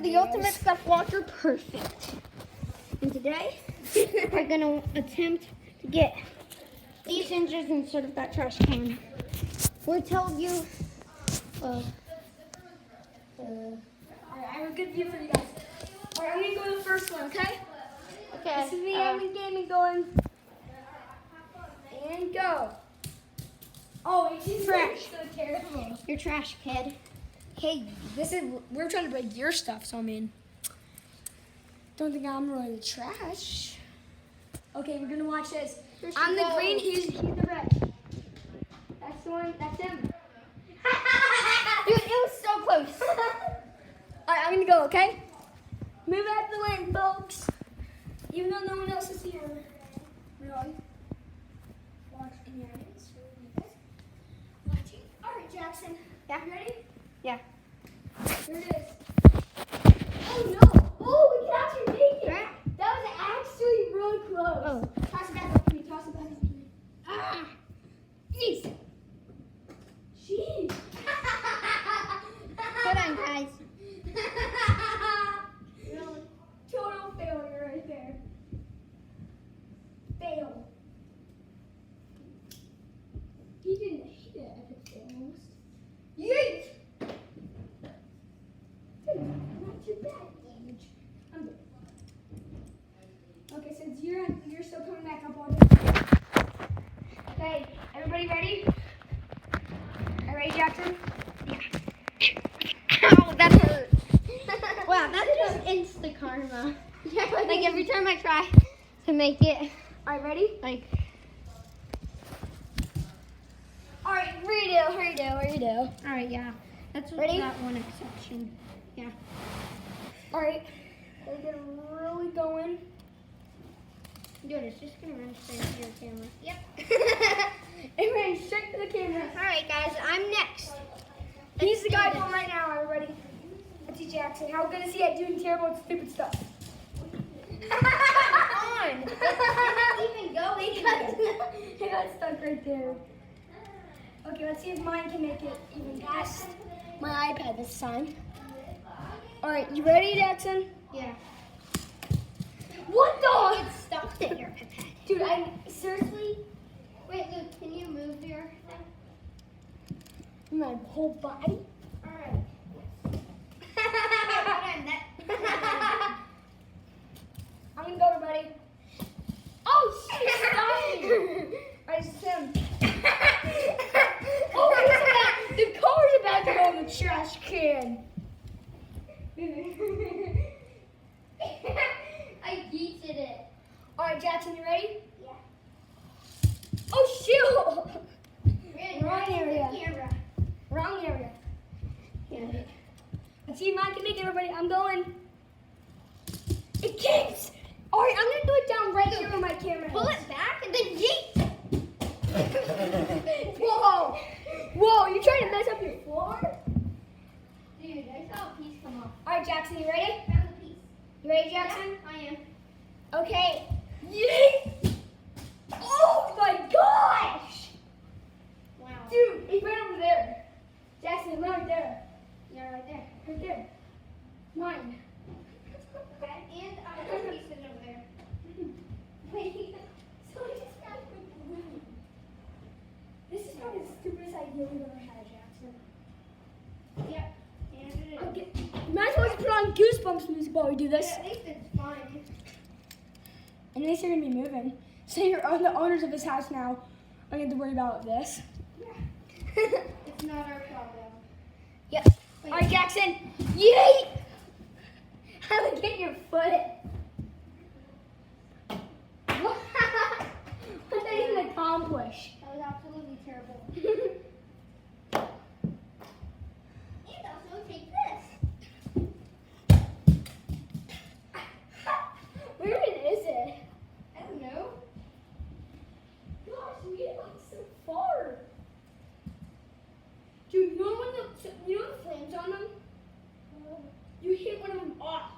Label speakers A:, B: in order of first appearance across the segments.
A: the ultimate stuff walker perfect. And today, we're gonna attempt to get these hinges instead of that trash can. We'll tell you,
B: Alright, I have a good view for you guys. Alright, I'm gonna go to the first one, okay?
A: okay.
B: This is me having gaming going. And go. Oh, it's
A: Trash.
B: so terrible.
A: Your trash kid.
B: Hey, we're trying to break your stuff, so I mean, don't think I'm really the trash. Okay, we're gonna watch this.
A: Here she
B: I'm the
A: goes.
B: green, he's the red. That's the one, that's him.
A: Dude, it was so close.
B: Alright, I'm gonna go, okay? Move out the lane, folks. Even though no one else is here. Really? Watching your hands. Watching. Alright, Jackson.
A: Yeah.
B: You ready?
A: Yeah.
B: Here it is. Oh no! Oh, we can actually make it!
A: Right.
B: That was actually really close.
A: Oh.
B: Toss it back up to me, toss it back up to me.
A: Ah.
B: Jeez. Jeez.
A: Hold on, guys.
B: Really? Total failure right there. Fail. He did an epic fail almost. Yeet! Not too bad, Gage. I'm good. Okay, since you're still coming back up on it. Okay, everybody ready? Are you ready, Jackson?
A: Ow, that hurt. Wow, that's just instant karma. Like every time I try to make it,
B: Alright, ready?
A: like,
B: Alright, redo.
A: alright, yeah. That's what
B: Ready?
A: that one exception. Yeah.
B: Alright, gotta get really going.
A: Dude, it's just gonna run straight to your camera. Yep.
B: It ran straight to the camera.
A: Alright, guys, I'm next.
B: He's the guy
A: do
B: going
A: this.
B: right now, everybody. Let's see Jackson. How good is he at doing terrible and stupid stuff?
A: on. Even go
B: He got stuck right there. Okay, let's see if mine can make it even past my iPad this time. Alright, you ready, Jackson?
A: Yeah.
B: What the?
A: Get stuck in your pipette.
B: Dude, I seriously,
A: Wait, Luke, can you move your thing?
B: my whole body.
A: Alright. Hold on, that.
B: I'm gonna go, everybody. Oh, shit, stop me. Alright, it's him. Oh, the car's about to go in the trash can.
A: I yeeted it.
B: Alright, Jackson, you ready?
A: Yeah.
B: Oh, shoot.
A: Really,
B: Wrong
A: right in the
B: area.
A: camera.
B: Wrong area.
A: Yeah.
B: Let's see if mine can make it, everybody. I'm going. It keeps. Alright, I'm gonna do it down right here where my camera is.
A: Pull it back and then yeet.
B: Whoa! Whoa, you trying to mess up your floor?
A: Dude, I saw a piece come off.
B: Alright, Jackson, you ready?
A: Found the piece.
B: You ready, Jackson?
A: Yeah, I am.
B: Okay. Yeet! Oh my gosh!
A: Wow.
B: Dude, it went over there. Jackson, it went right there.
A: Yeah, right there.
B: Right there. Mine.
A: Okay, and other pieces over there. Wait, so I just got the balloon.
B: This is probably the stupidest idea we've ever had, Jackson.
A: Yep, and it is.
B: Okay. Might as well just put on Goosebumps music while we do this.
A: Yeah, at least it's fun.
B: And at least you're gonna be moving. So you're the owners of this house now. I don't have to worry about this.
A: It's not our problem.
B: Yep. Alright, Jackson. Yeet! How to get your foot? What did that even accomplish?
A: That was absolutely terrible. And also take this.
B: Where is it?
A: I don't know.
B: Gosh, we got so far. Dude, you know the flames on them? You hit one of them off.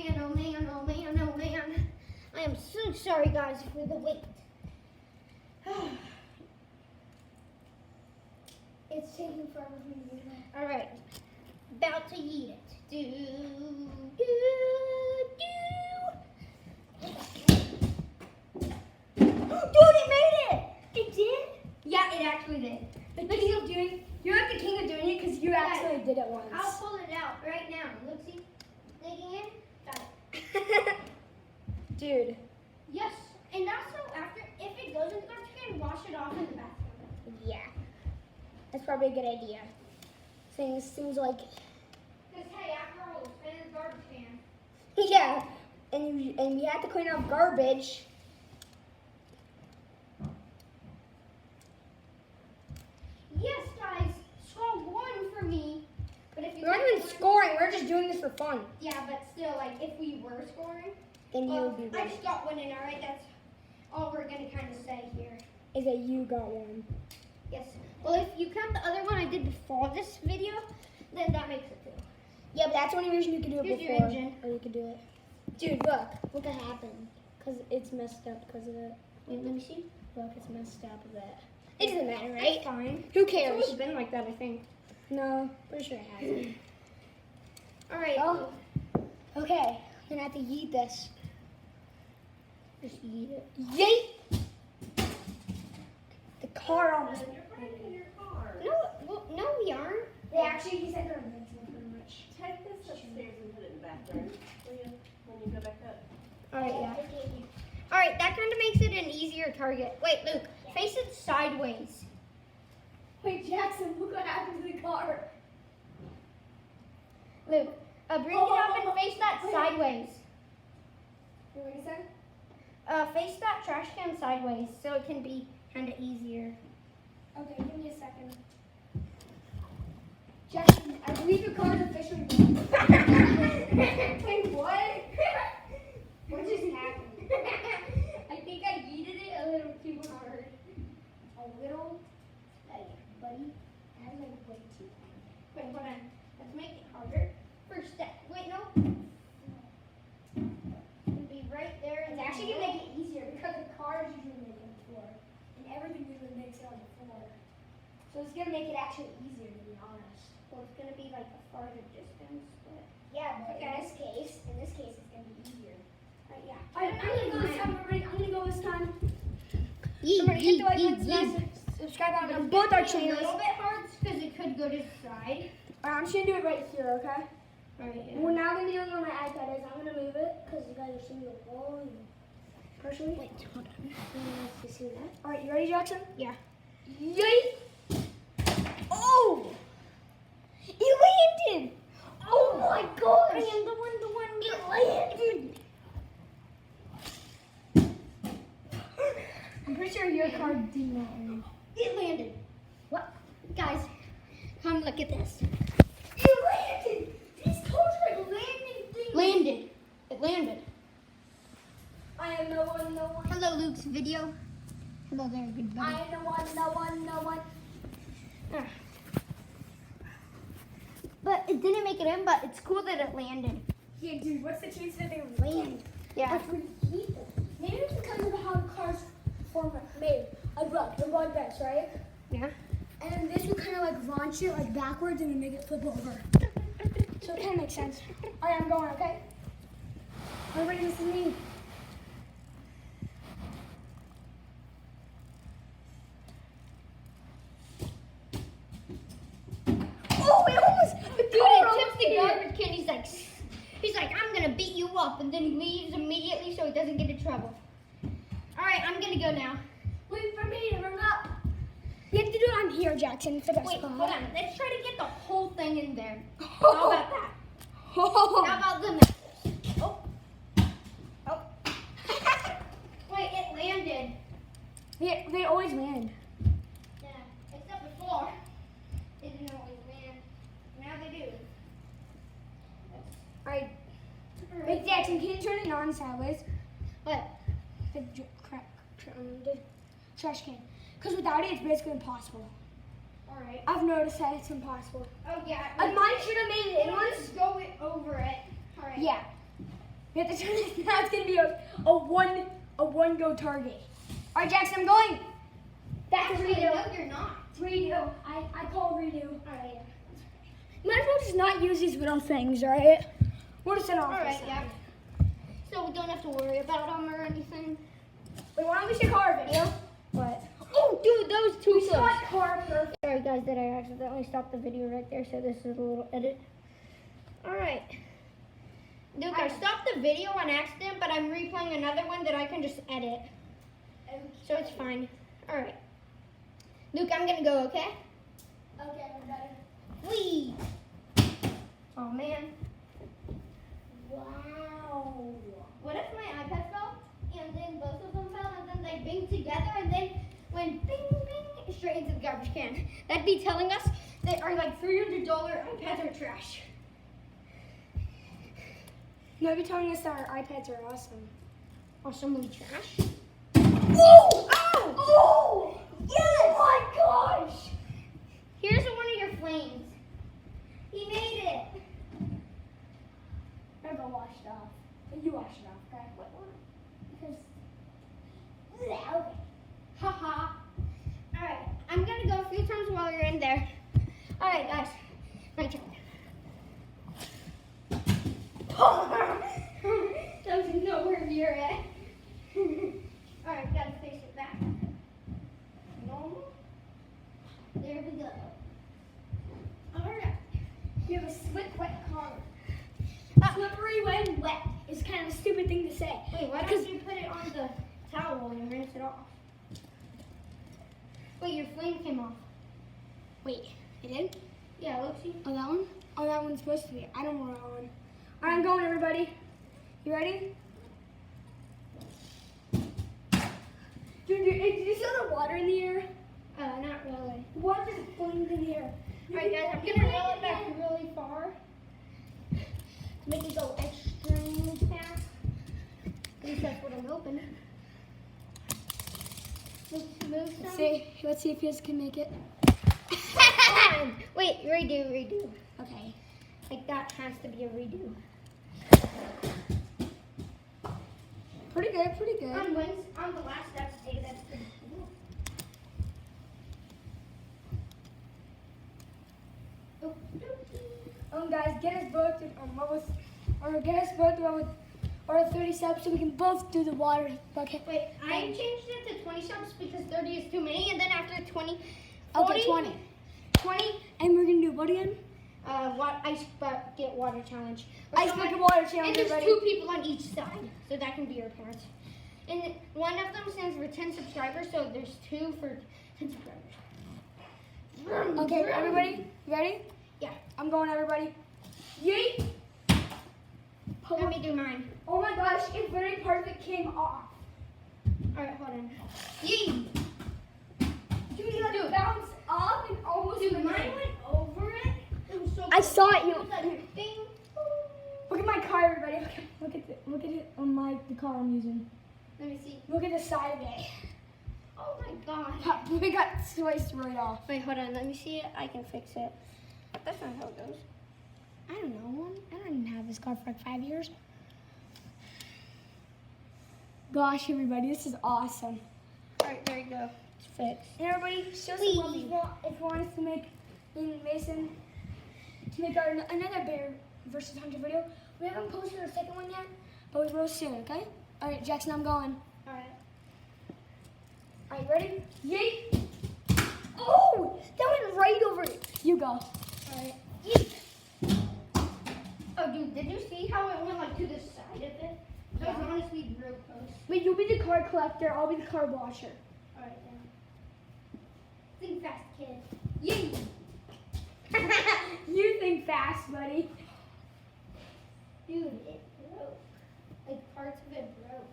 A: man, oh man, oh man, oh man. I am so sorry, guys, for the wait.
B: It's taking forever for me to do that.
A: All right, about to eat it. Do, Dude, it made it!
B: It did?
A: Yeah, it actually did.
B: The king of doing. You're like the king of doing it because you actually did it once.
A: I'll pull it out right now. Look, see? Digging in. Got it.
B: Dude.
A: Yes. And also, after, if it goes in the garbage can, wash it off in the bathroom.
B: Yeah. That's probably a good idea. Seems like.
A: Because, hey, after all, it's been in the garbage can.
B: Yeah. And we have to clean up garbage.
A: Yes, guys. Score 1 for me. But if you
B: We're not even scoring. We're just doing this for fun.
A: Yeah, but still, like, if we were scoring.
B: Then you
A: Well,
B: would be
A: I
B: right.
A: just got one in, alright? That's all we're going to kind of say here.
B: Is that you got one.
A: Yes. Well, if you count the other one I did before this video, then that makes it 2.
B: Yeah, but that's the only reason you can do it
A: Here's your
B: before.
A: engine.
B: Or you could do it. Dude, look. Look what happened. Because it's messed up because of it.
A: Wait, let me see.
B: Look, it's messed up a bit. It doesn't matter, right?
A: It's fine.
B: Who
A: It's
B: cares?
A: always been like that, I think.
B: No, pretty sure it hasn't.
A: Alright.
B: Oh. Okay, I'm gonna have to yeet this.
A: Just eat it.
B: Yeet! The car almost.
C: You're breaking your car.
A: No, well, no, we aren't.
B: They actually, he said they're invincible pretty much.
C: Take this upstairs and put it in the bathroom. Will you? When you go back up.
A: Alright, yeah. Alright, that kind of makes it an easier target. Wait, Luke, face it sideways.
B: Wait, Jackson, look what happened to the car.
A: Luke, bring it up and face that sideways.
B: What did you say?
A: Face that trash can sideways so it can be kind of easier.
B: Okay, give me a second. Jackson, I believe your car is officially moved.
A: Wait, what? What just happened? I think I yeeted it a little too hard.
B: A little? Hey, buddy, that was like way too hard.
A: Wait, hold on. Let's make it harder. First step. Wait, no. It'll be right there.
B: It's actually gonna make it easier because the cars usually make it on the floor. And everything usually makes it on the floor. So it's gonna make it actually easier to be honest.
A: Well, it's gonna be like a farther distance, but
B: Yeah, but
A: Okay.
B: in this case, it's gonna be easier.
A: yeah.
B: Alright, I'm gonna go this time, everybody. I'm gonna go this time.
A: Yeet,
B: Somebody hit the like button, smash subscribe on both our
A: A
B: channels.
A: little bit hard because it could go to the side.
B: Alright, I'm just gonna do it right here, okay?
A: Alright.
B: And we're now gonna be doing where my iPad is. I'm gonna move it because you guys are seeing the wall. Personally,
A: Wait, hold on.
B: you see that? Alright, you ready, Jackson?
A: Yeah.
B: Yeet! Oh! It landed! Oh my gosh!
A: I am the one.
B: It landed! I'm pretty sure your car did not land.
A: It landed.
B: What?
A: Guys, come look at this.
B: It landed! These cars are like landing things!
A: Landed. It landed.
B: I am the one.
A: Hello, Luke's video. Hello there, good buddy.
B: I am the one.
A: Ah. But it didn't make it in, but it's cool that it landed.
B: Yeah, dude, what's the chance that they land?
A: Yeah.
B: After we heat them? Maybe it's because of how the cars form made. Like, look, they're like this, right?
A: Yeah.
B: And then this would kind of like launch it like backwards and then make it flip over. So it kind of makes sense. Alright, I'm going, okay? Everybody, this is me. Oh, it almost, the
A: Dude,
B: car
A: it
B: almost
A: tips the
B: hit it.
A: garbage can. He's like, I'm gonna beat you up, and then he leaves immediately so he doesn't get in trouble. All right, I'm gonna go now.
B: Wait for me to run up. You have to do it on here, Jackson, for the
A: Wait,
B: spot.
A: hold on. Let's try to get the whole thing in there. How about that? How
B: Oh.
A: about the mattress? Oh. Oh. Wait, it landed.
B: They always land.
A: Yeah, except before. They didn't always land. Now they do.
B: Alright. Wait, Jackson, can you turn it on sideways?
A: What?
B: The trash can. Because without it, it's basically impossible.
A: All right.
B: I've noticed that it's impossible.
A: Oh, yeah.
B: Mine should have made it in
A: Let's
B: once.
A: go over it. All right.
B: Yeah. We have to turn this. Now it's gonna be a one go target. All right, Jackson, I'm going. That's
A: Actually,
B: a redo.
A: no, you're not.
B: Redo. I call redo.
A: All right.
B: Might as well just not use these little things, right? We'll just send off.
A: All right, yeah. So we don't have to worry about them or anything.
B: Wait, why don't we see a car video?
A: What? Oh, dude, that was too
B: We
A: close.
B: saw a car first.
A: Sorry, guys, that I accidentally stopped the video right there, so this is a little edit. All right. Duke, I stopped the video on accident, but I'm replaying another one that I can just edit. So it's fine. All right. Luke, I'm going to go, okay?
B: Okay, we're better.
A: Whee! Oh, man.
B: Wow.
A: What if my iPad fell, and then both of them fell, and then they binged together, and then went bing, bing, straight into the garbage can? That'd be telling us that our, like, $300 iPads are trash.
B: No, be telling us that our iPads are awesome.
A: Awesomely trash.
B: Oh! Ow! Oh! Yes! Oh my gosh!
A: Here's one of your flames. He made it.
B: I'm gonna wash it off. You wash it off, okay? What? Because. Yeah, okay.
A: Haha. All right, I'm gonna go a few times while you're in there. All right, guys, my turn. Doesn't know where you're at. All right, gotta face it back. Normal. There we go. All right.
B: You have a slick, wet car.
A: Ah.
B: Slippery when wet is kind of a stupid thing to say.
A: Wait, why don't you put it on the towel and rinse it off? Wait, your flame came off.
B: Wait, it did?
A: Yeah, look, see.
B: Oh, that one? Oh, that one's supposed to be. I don't want that one. All right, I'm going, everybody. You ready? Did you see all the water in the air?
A: Not really.
B: Water just flamed in the air.
A: All right, guys, I'm gonna roll it back really far to make it go extremely fast. At least that's what I'm hoping. Let's move some.
B: Let's see if you guys can make it.
A: Wait, redo.
B: Okay.
A: Like that has to be a redo.
B: Pretty good, pretty good.
A: On the last step, say that's pretty cool.
B: Guys, get us both or 30 steps so we can both do the water bucket.
A: Wait, I changed it to 20 steps because 30 is too many, and then after 20,
B: Okay, 20.
A: 20,
B: And we're gonna do what again?
A: ice bucket water challenge.
B: Ice bucket water challenge.
A: And there's
B: everybody.
A: 2 people on each side, so that can be your parents. And one of them stands for 10 subscribers, so there's 2 for 10 subscribers.
B: Okay, everybody, you ready?
A: Yeah.
B: I'm going, everybody. Yeet!
A: Let me do mine.
B: Oh my gosh, it very part of it came off.
A: All right, hold on. Yee!
B: Dude, you let it bounce up and almost
A: Dude,
B: went
A: mine
B: in.
A: went over it. It was so
B: I saw it, you-
A: was like ding.
B: Look at my car, everybody. Look at it on the car I'm using.
A: Let me see.
B: Look at the side of it.
A: Oh my god.
B: We got sliced right off.
A: Wait, hold on. Let me see it. I can fix it. That's not how it goes.
B: I don't know. I don't even have this car for like 5 years. Gosh, everybody, this is awesome.
A: All right, there you go. It's fixed.
B: And everybody, show
A: Please.
B: some love if you want us to make me and Mason to make another Bear versus Hunter video. We haven't posted our second one yet, but we will soon. Okay? All right, Jackson, I'm going.
A: All right.
B: All right, ready? Yeet! Oh, that went right over it. You go.
A: All right. Yeet. Oh, dude, did you see how it went like to the side of it? That was honestly real close.
B: Wait, you'll be the car collector. I'll be the car washer.
A: All right, then. Think fast, kid. Yee!
B: You think fast, buddy.
A: Dude, it broke. Like parts of it broke.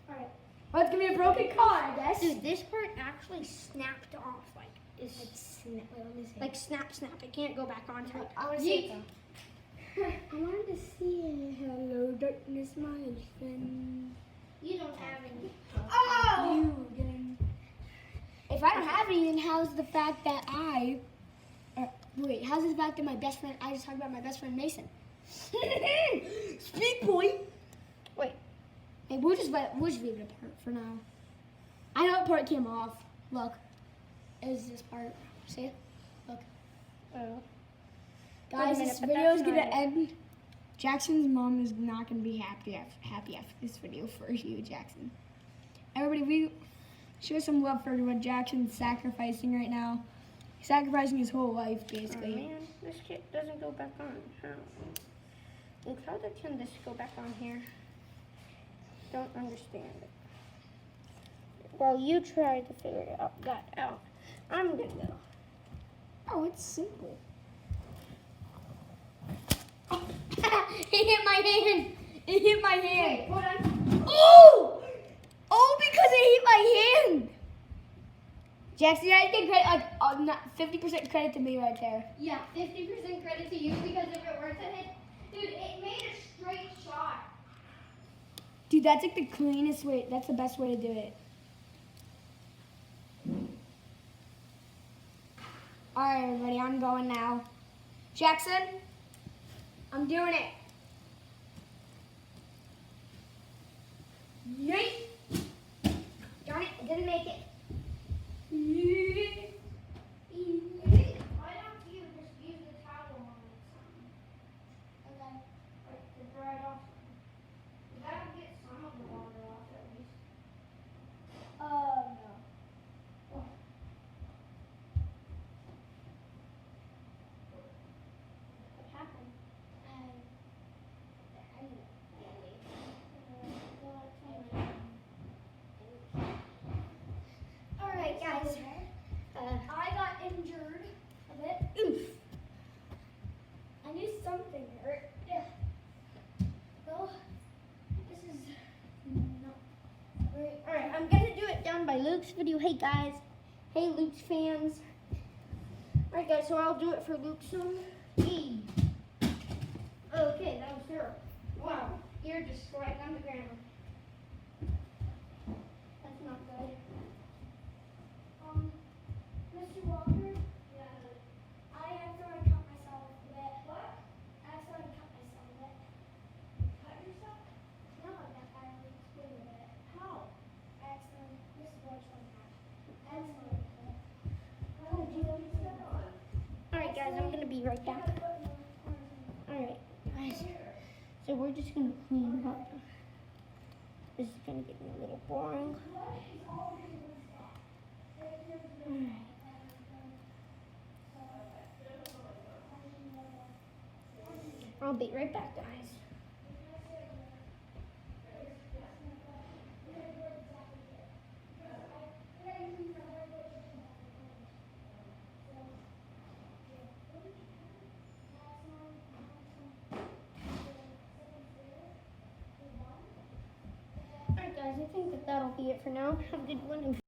A: All right.
B: Well, it's gonna be a broken car, I guess.
A: Dude, this part actually snapped off. Like, it's
B: Wait, let me see.
A: like snap. It can't go back on top.
B: I want to see it though. I wanted to see it. Hello, darkness, my friend.
A: You don't have any.
B: Oh! You again. If I don't have any, then how's the fact that how's the fact that my best friend, I just talked about my best friend Mason. Speak, boy.
A: Wait.
B: Hey, we'll just leave it apart for now. I know what part came off. Look, it was this part. See it? Look,
A: Oh.
B: guys,
A: minute,
B: this
A: but
B: video
A: that's
B: is gonna
A: not it.
B: end. Jackson's mom is not gonna be happy after this video for you, Jackson. Everybody, we show some love for what Jackson's sacrificing right now. He's sacrificing his whole life,
A: Oh,
B: basically.
A: man, this shit doesn't go back on. How? Look, how can this go back on here? Don't understand it. Well, you try to figure that out. I'm gonna go.
B: Oh, it's simple. It hit my hand. It hit my hand.
A: Wait, hold on.
B: Oh! Oh, because it hit my hand. Jackson, I get credit, like 50% credit to me right there.
A: Yeah, 50% credit to you because if it were to hit, dude, it made a straight shot.
B: Dude, that's like the cleanest way. That's the best way to do it. All right, everybody, I'm going now. Jackson, I'm doing it. Yeet.
A: Darn it, I didn't make it.
B: Yeet.
A: Why don't you just use the towel on it? Okay. Like to dry it off. That'll get some of the water off at least.
B: No.
A: What happened? Alright, guys.
B: I got injured a bit.
A: Oof.
B: I knew something hurt. Yeah. Well, this is not very.
A: Alright, I'm gonna do it down by Luke's video. Hey guys. Hey Luke's fans. Alright guys, so I'll do it for Luke's song. E. Okay, that was terrible. Wow, you're just sliding on the ground. That's not good.
B: Mr. Walker? Yeah. I accidentally cut myself a bit. What? I accidentally cut myself a bit. Cut yourself? No, I explained a bit. How? I accidentally. This is what I'm at. I accidentally cut it. Oh, did you know you said on?
A: Alright guys, I'm gonna be right back. Alright, guys. So we're just gonna clean up. This is gonna get me a little boring. Alright. I'll be right back, guys. Alright guys, I think that'll be it for now. Have a good one.